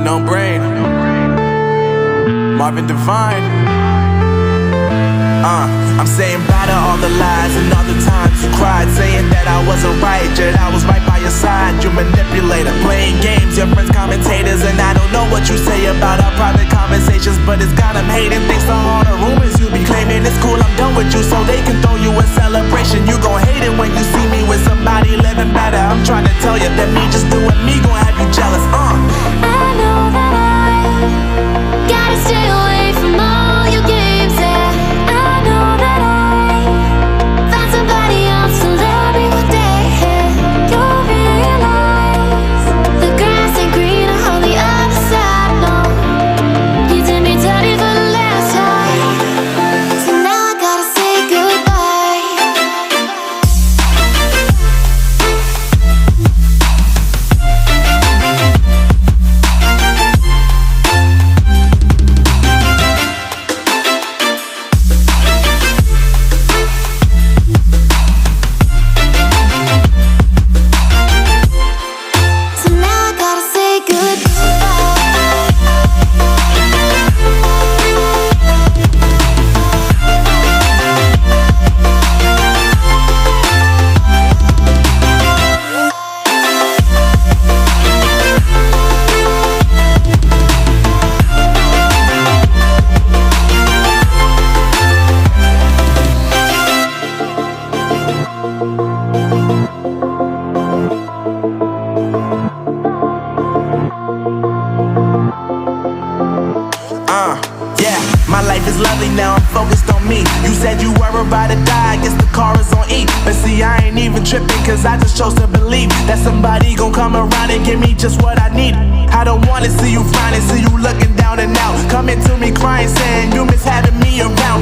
No brain, Marvin Divine. I'm saying bye to all the lies and all the times you cried, saying that I wasn't right, yet I was right by your side. You manipulator, playing games, your friends commentators, and I don't know what you say about our private conversations, but it's got them hating. Thanks to all the rumors you be claiming. It's cool, I'm done with you, so they can throw you a celebration. You gon' hate it when you see me with somebody living better. I'm trying to tell you that me just doing me gon' have you jealous. I know that I gotta stay away from all your games, yeah. I know that I found somebody else to love me one day, yeah. You'll realize the grass ain't greener on the other side, no. You did me dirty for the last time, so now I gotta say goodbye. So now I gotta say goodbye. Yeah, my life is lovely now, I'm focused on me. You said you were about to die, I guess the car is on E. But see, I ain't even tripping, cause I just chose to believe that somebody gon' come around and give me just what I need. I don't wanna see you frowning, see you looking down and out, coming to me crying, saying you miss having me around.